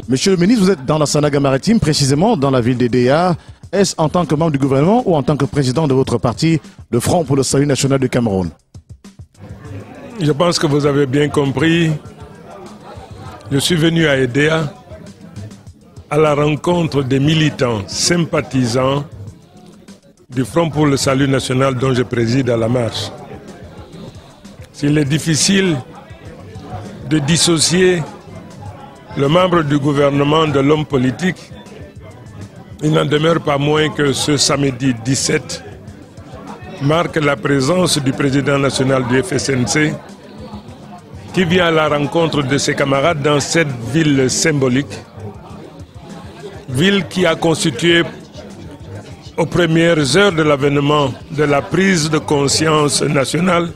Monsieur le ministre, vous êtes dans la Sanaga maritime, précisément dans la ville d'Edea. Est-ce en tant que membre du gouvernement ou en tant que président de votre parti, le Front pour le Salut National du Cameroun? Je pense que vous avez bien compris. Je suis venu à Edea à la rencontre des militants sympathisants du Front pour le Salut National dont je préside à la marche. S'il est difficile de dissocier le membre du gouvernement de l'homme politique, il n'en demeure pas moins que ce samedi 17 marque la présence du président national du FSNC qui vient à la rencontre de ses camarades dans cette ville symbolique, ville qui a constitué aux premières heures de l'avènement de la prise de conscience nationale,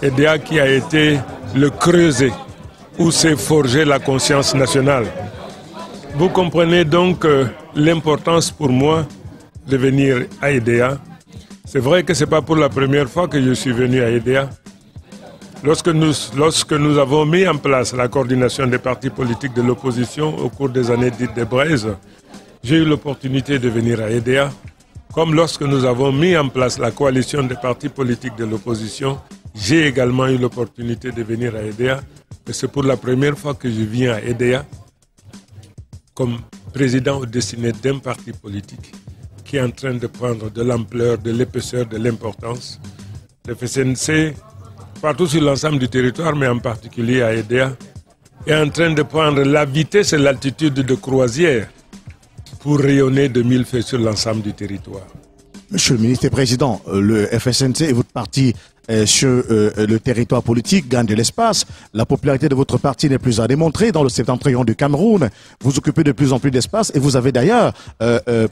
Edea qui a été le creuset où s'est forgée la conscience nationale. Vous comprenez donc l'importance pour moi de venir à Edea. C'est vrai que ce n'est pas pour la première fois que je suis venu à Edea. Lorsque nous avons mis en place la coordination des partis politiques de l'opposition au cours des années dites de Braise, j'ai eu l'opportunité de venir à Edea. Comme lorsque nous avons mis en place la coalition des partis politiques de l'opposition, j'ai également eu l'opportunité de venir à Edea. Et c'est pour la première fois que je viens à Edea comme président ou destiné d'un parti politique qui est en train de prendre de l'ampleur, de l'épaisseur, de l'importance. Le FSNC, partout sur l'ensemble du territoire, mais en particulier à Edea, est en train de prendre la vitesse et l'altitude de croisière pour rayonner de mille feux sur l'ensemble du territoire. Monsieur le ministre et président, le FSNC et votre parti sur le territoire politique gagne de l'espace. La popularité de votre parti n'est plus à démontrer dans le septentrion du Cameroun. Vous occupez de plus en plus d'espace et vous avez d'ailleurs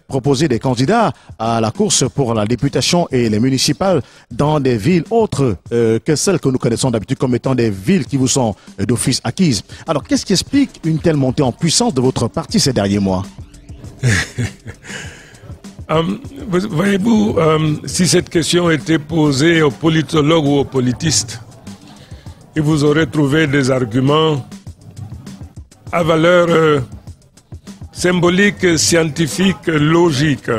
proposé des candidats à la course pour la députation et les municipales dans des villes autres que celles que nous connaissons d'habitude comme étant des villes qui vous sont d'office acquises. Alors qu'est-ce qui explique une telle montée en puissance de votre parti ces derniers mois? Voyez-vous, si cette question était posée aux politologues ou aux politistes, et vous aurez trouvé des arguments à valeur symbolique, scientifique, logique.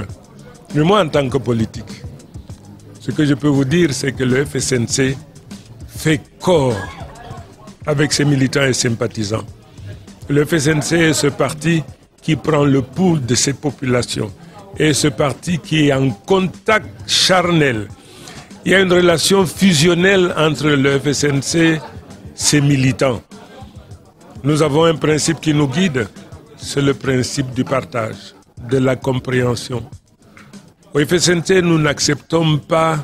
Mais moi, en tant que politique, ce que je peux vous dire, c'est que le FSNC fait corps avec ses militants et sympathisants. Le FSNC est ce parti qui prend le pouls de ses populations. Et ce parti qui est en contact charnel. Il y a une relation fusionnelle entre le FSNC et ses militants. Nous avons un principe qui nous guide, c'est le principe du partage, de la compréhension. Au FSNC, nous n'acceptons pas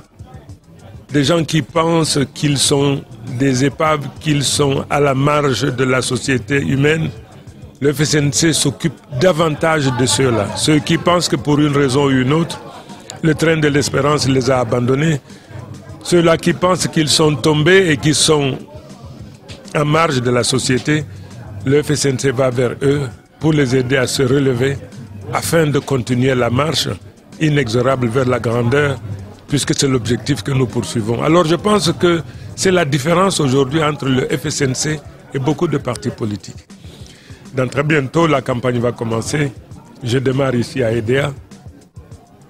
des gens qui pensent qu'ils sont des épaves, qu'ils sont à la marge de la société humaine. Le FSNC s'occupe davantage de ceux-là. Ceux qui pensent que pour une raison ou une autre, le train de l'espérance les a abandonnés. Ceux-là qui pensent qu'ils sont tombés et qui sont en marge de la société, le FSNC va vers eux pour les aider à se relever afin de continuer la marche inexorable vers la grandeur, puisque c'est l'objectif que nous poursuivons. Alors je pense que c'est la différence aujourd'hui entre le FSNC et beaucoup de partis politiques. Dans très bientôt, la campagne va commencer. Je démarre ici à Edea.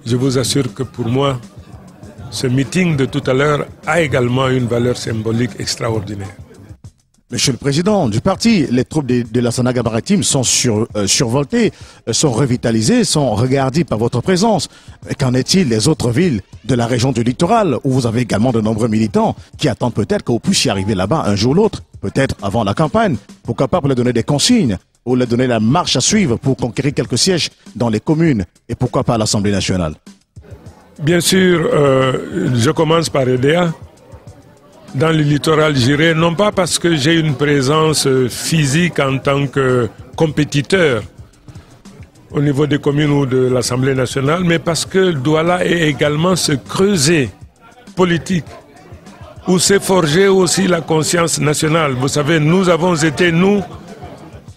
Je vous assure que pour moi, ce meeting de tout à l'heure a également une valeur symbolique extraordinaire. Monsieur le Président du parti, les troupes de la Sanaga maritime sont survoltées, sont revitalisées, sont regardées par votre présence. Mais qu'en est-il des autres villes de la région du littoral où vous avez également de nombreux militants qui attendent peut-être que vous puissiez arriver là-bas un jour ou l'autre, peut-être avant la campagne, pourquoi pas pour leur donner des consignes ou leur donner la marche à suivre pour conquérir quelques sièges dans les communes et pourquoi pas à l'Assemblée nationale? Bien sûr, je commence par Edea. Dans le littoral, j'irai non pas parce que j'ai une présence physique en tant que compétiteur au niveau des communes ou de l'Assemblée nationale, mais parce que Douala est également ce creuset politique où s'est forgée aussi la conscience nationale. Vous savez, nous avons été, nous,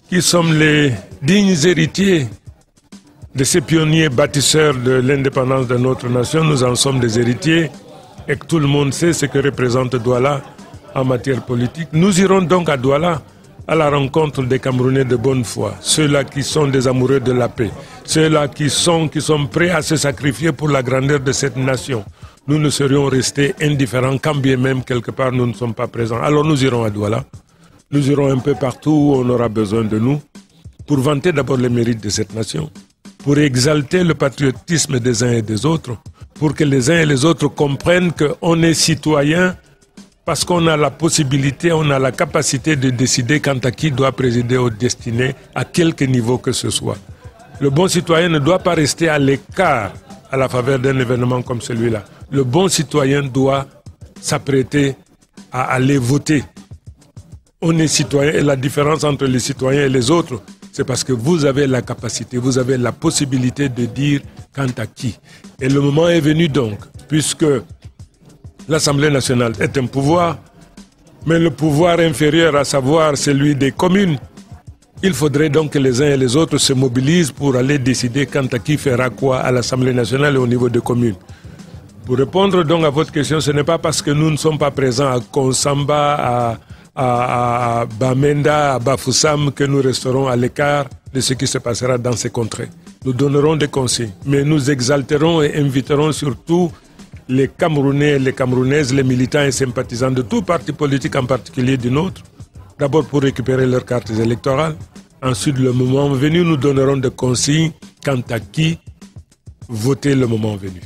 qui sommes les dignes héritiers de ces pionniers bâtisseurs de l'indépendance de notre nation, nous en sommes des héritiers et que tout le monde sait ce que représente Douala en matière politique. Nous irons donc à Douala à la rencontre des Camerounais de bonne foi, ceux-là qui sont des amoureux de la paix, ceux-là qui sont prêts à se sacrifier pour la grandeur de cette nation. Nous ne serions restés indifférents quand bien même quelque part nous ne sommes pas présents. Alors nous irons à Douala, nous irons un peu partout où on aura besoin de nous pour vanter d'abord les mérites de cette nation, pour exalter le patriotisme des uns et des autres, pour que les uns et les autres comprennent qu'on est citoyen parce qu'on a la possibilité, on a la capacité de décider quant à qui doit présider aux destinées, à quelque niveau que ce soit. Le bon citoyen ne doit pas rester à l'écart à la faveur d'un événement comme celui-là. Le bon citoyen doit s'apprêter à aller voter. On est citoyen et la différence entre les citoyens et les autres, c'est parce que vous avez la capacité, vous avez la possibilité de dire quant à qui. Et le moment est venu donc, puisque l'Assemblée nationale est un pouvoir, mais le pouvoir inférieur, à savoir celui des communes, il faudrait donc que les uns et les autres se mobilisent pour aller décider quant à qui fera quoi à l'Assemblée nationale et au niveau des communes. Pour répondre donc à votre question, ce n'est pas parce que nous ne sommes pas présents à Konsamba, à Bamenda, à Bafoussam que nous resterons à l'écart de ce qui se passera dans ces contrées. Nous donnerons des consignes, mais nous exalterons et inviterons surtout les Camerounais et les Camerounaises, les militants et sympathisants de tout parti politique, en particulier du nôtre, d'abord pour récupérer leurs cartes électorales. Ensuite, le moment venu, nous donnerons des consignes quant à qui voter le moment venu.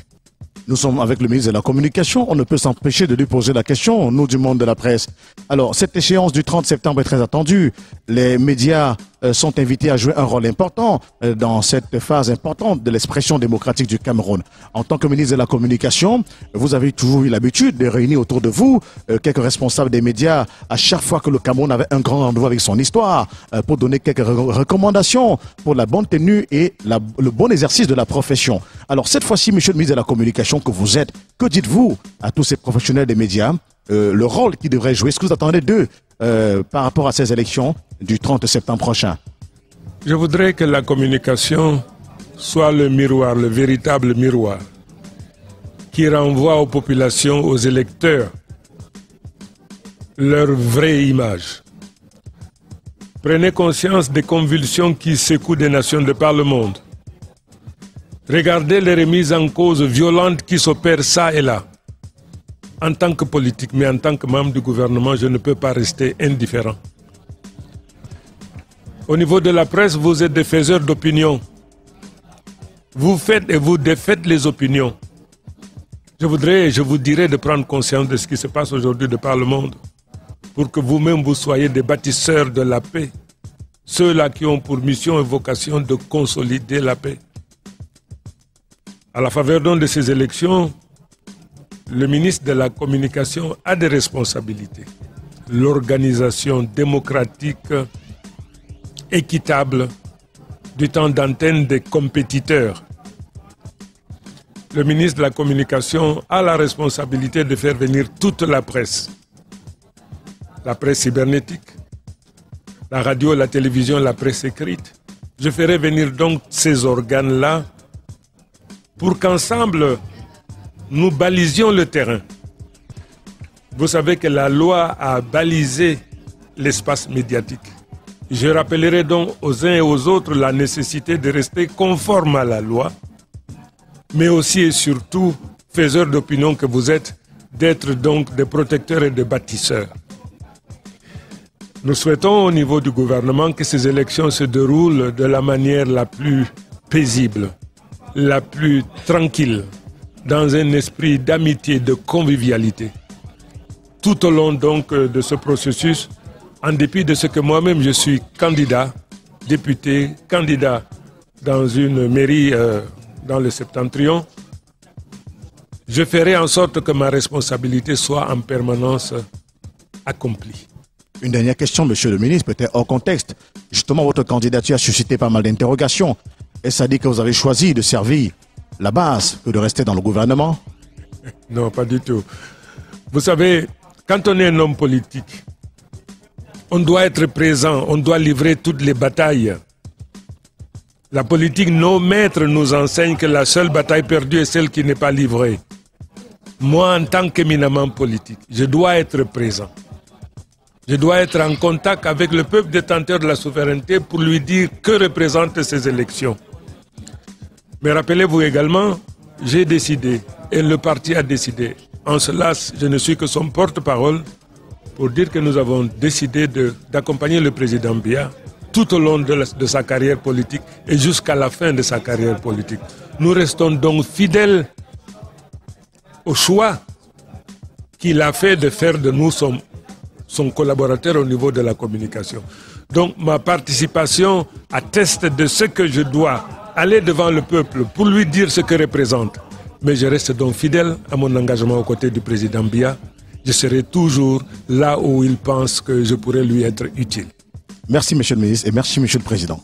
Nous sommes avec le ministre de la Communication. On ne peut s'empêcher de lui poser la question, nous du monde de la presse. Alors, cette échéance du 30 septembre est très attendue. Les médias sont invités à jouer un rôle important dans cette phase importante de l'expression démocratique du Cameroun. En tant que ministre de la Communication, vous avez toujours eu l'habitude de réunir autour de vous quelques responsables des médias à chaque fois que le Cameroun avait un grand rendez-vous avec son histoire pour donner quelques recommandations pour la bonne tenue et le bon exercice de la profession. Alors cette fois-ci, monsieur le ministre de la Communication que vous êtes, que dites-vous à tous ces professionnels des médias, le rôle qu'ils devraient jouer, ce que vous attendez d'eux par rapport à ces élections du 30 septembre prochain? Je voudrais que la communication soit le miroir, le véritable miroir, qui renvoie aux populations, aux électeurs, leur vraie image. Prenez conscience des convulsions qui secouent des nations de par le monde. Regardez les remises en cause violentes qui s'opèrent ça et là. En tant que politique, mais en tant que membre du gouvernement, je ne peux pas rester indifférent. Au niveau de la presse, vous êtes des faiseurs d'opinion. Vous faites et vous défaites les opinions. Je vous dirais de prendre conscience de ce qui se passe aujourd'hui de par le monde, pour que vous-même vous soyez des bâtisseurs de la paix, ceux-là qui ont pour mission et vocation de consolider la paix. À la faveur donc de ces élections, le ministre de la Communication a des responsabilités. L'organisation démocratique, équitable, du temps d'antenne des compétiteurs. Le ministre de la Communication a la responsabilité de faire venir toute la presse cybernétique, la radio, la télévision, la presse écrite. Je ferai venir donc ces organes-là pour qu'ensemble, nous balisions le terrain. Vous savez que la loi a balisé l'espace médiatique. Je rappellerai donc aux uns et aux autres la nécessité de rester conforme à la loi, mais aussi et surtout, faiseurs d'opinion que vous êtes, d'être donc des protecteurs et des bâtisseurs. Nous souhaitons au niveau du gouvernement que ces élections se déroulent de la manière la plus paisible, la plus tranquille, dans un esprit d'amitié, de convivialité. Tout au long donc de ce processus, en dépit de ce que moi-même je suis candidat, député, candidat dans une mairie dans le Septentrion, je ferai en sorte que ma responsabilité soit en permanence accomplie. Une dernière question, monsieur le ministre, peut-être hors contexte. Justement, votre candidature a suscité pas mal d'interrogations. Est-ce à dire que vous avez choisi de servir la base que de rester dans le gouvernement? Non, pas du tout. Vous savez, quand on est un homme politique, on doit être présent, on doit livrer toutes les batailles. La politique, nos maîtres nous enseignent que la seule bataille perdue est celle qui n'est pas livrée. Moi, en tant qu'éminemment politique, je dois être présent. Je dois être en contact avec le peuple détenteur de la souveraineté pour lui dire que représentent ces élections. Mais rappelez-vous également, j'ai décidé, et le parti a décidé. En cela, je ne suis que son porte-parole pour dire que nous avons décidé d'accompagner le président Biya tout au long de sa carrière politique et jusqu'à la fin de sa carrière politique. Nous restons donc fidèles au choix qu'il a fait de faire de nous son collaborateur au niveau de la communication. Donc ma participation atteste de ce que je dois aller devant le peuple pour lui dire ce que représente. Mais je reste donc fidèle à mon engagement aux côtés du président Biya. Je serai toujours là où il pense que je pourrais lui être utile. Merci, monsieur le ministre, et merci, monsieur le président.